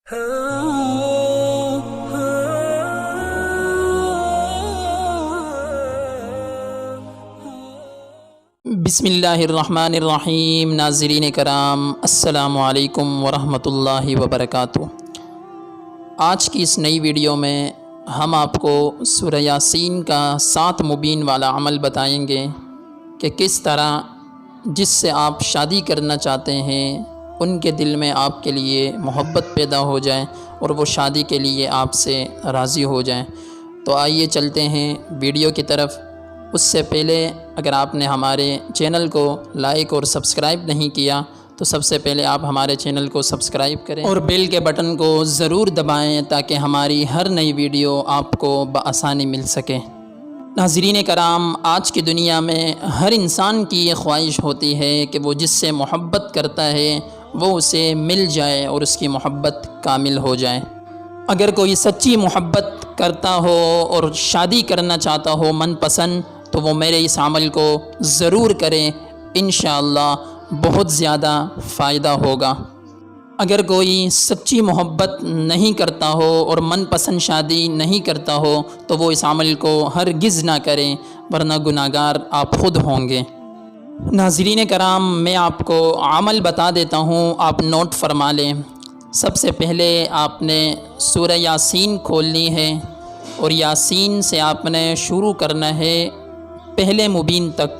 بسم اللہ الرحمن الرحیم۔ ناظرین کرام، السلام علیکم ورحمۃ اللہ وبرکاتہ۔ آج کی اس نئی ویڈیو میں ہم آپ کو سورہ یاسین کا 7 مبین والا عمل بتائیں گے کہ کس طرح جس سے آپ شادی کرنا چاہتے ہیں ان کے دل میں آپ کے لیے محبت پیدا ہو جائے اور وہ شادی کے لیے آپ سے راضی ہو جائیں۔ تو آئیے چلتے ہیں ویڈیو کی طرف۔ اس سے پہلے اگر آپ نے ہمارے چینل کو لائک اور سبسکرائب نہیں کیا تو سب سے پہلے آپ ہمارے چینل کو سبسکرائب کریں اور بیل کے بٹن کو ضرور دبائیں تاکہ ہماری ہر نئی ویڈیو آپ کو بآسانی مل سکے۔ ناظرین کرام، آج کی دنیا میں ہر انسان کی یہ خواہش ہوتی ہے کہ وہ جس سے محبت کرتا ہے وہ اسے مل جائے اور اس کی محبت کامل ہو جائے۔ اگر کوئی سچی محبت کرتا ہو اور شادی کرنا چاہتا ہو من پسند تو وہ میرے اس عمل کو ضرور کریں، انشاءاللہ بہت زیادہ فائدہ ہوگا۔ اگر کوئی سچی محبت نہیں کرتا ہو اور من پسند شادی نہیں کرتا ہو تو وہ اس عمل کو ہرگز نہ کریں، ورنہ گناہگار آپ خود ہوں گے۔ ناظرین کرام، میں آپ کو عمل بتا دیتا ہوں، آپ نوٹ فرما لیں۔ سب سے پہلے آپ نے سورہ یاسین کھولنی ہے اور یاسین سے آپ نے شروع کرنا ہے پہلے مبین تک۔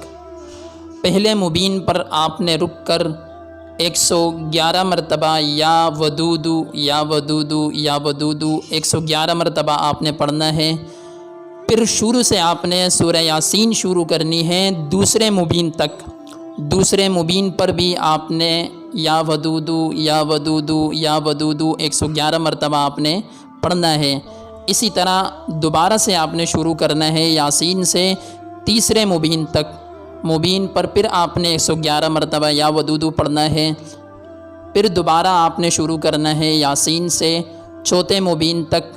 پہلے مبین پر آپ نے رک کر 111 مرتبہ یا ودودو یا ودودو یا ودودو 111 مرتبہ آپ نے پڑھنا ہے۔ پھر شروع سے آپ نے سورہ یاسین شروع کرنی ہے دوسرے مبین تک۔ دوسرے مبین پر بھی آپ نے یا ودودو یا ودودو یا ودودو 111 مرتبہ آپ نے پڑھنا ہے۔ اسی طرح دوبارہ سے آپ نے شروع کرنا ہے یاسین سے تیسرے مبین تک۔ مبین پر پھر آپ نے 111 مرتبہ یا ودودو پڑھنا ہے۔ پھر دوبارہ آپ نے شروع کرنا ہے یاسین سے چوتھے مبین تک۔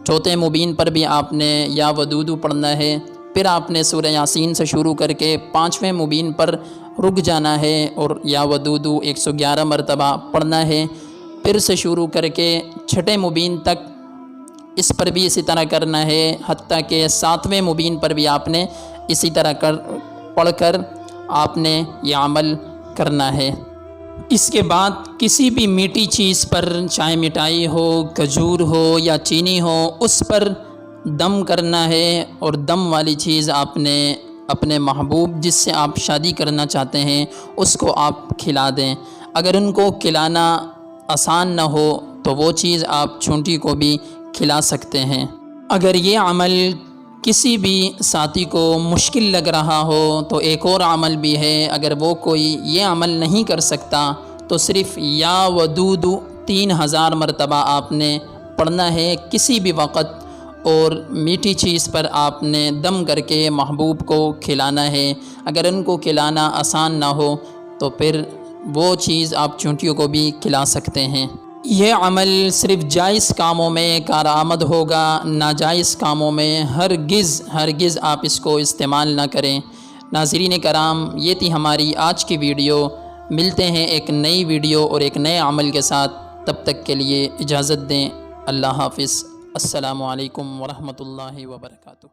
چوتھے مبین پر بھی آپ نے یا ودودو پڑھنا ہے۔ پھر آپ نے سورہ یاسین سے شروع کر کے 5ویں مبین پر رک جانا ہے اور یا ودودو 111 مرتبہ پڑھنا ہے۔ پھر سے شروع کر کے 6 مبین تک اس پر بھی اسی طرح کرنا ہے، حتیٰ کہ 7ویں مبین پر بھی آپ نے اسی طرح پڑھ کر آپ نے یہ عمل کرنا ہے۔ اس کے بعد کسی بھی میٹھی چیز پر، چاہے مٹھائی ہو، کھجور ہو یا چینی ہو، اس پر دم کرنا ہے اور دم والی چیز آپ نے اپنے محبوب جس سے آپ شادی کرنا چاہتے ہیں اس کو آپ کھلا دیں۔ اگر ان کو کھلانا آسان نہ ہو تو وہ چیز آپ چھونٹی کو بھی کھلا سکتے ہیں۔ اگر یہ عمل کسی بھی ساتھی کو مشکل لگ رہا ہو تو ایک اور عمل بھی ہے، اگر وہ کوئی یہ عمل نہیں کر سکتا تو صرف یا ودودو 3000 مرتبہ آپ نے پڑھنا ہے کسی بھی وقت، اور میٹھی چیز پر آپ نے دم کر کے محبوب کو کھلانا ہے۔ اگر ان کو کھلانا آسان نہ ہو تو پھر وہ چیز آپ چونٹیوں کو بھی کھلا سکتے ہیں۔ یہ عمل صرف جائز کاموں میں کارآمد ہوگا، ناجائز کاموں میں ہرگز آپ اس کو استعمال نہ کریں۔ ناظرین کرام، یہ تھی ہماری آج کی ویڈیو۔ ملتے ہیں ایک نئی ویڈیو اور ایک نئے عمل کے ساتھ، تب تک کے لیے اجازت دیں۔ اللہ حافظ۔ السلام علیکم ورحمۃ اللہ وبرکاتہ۔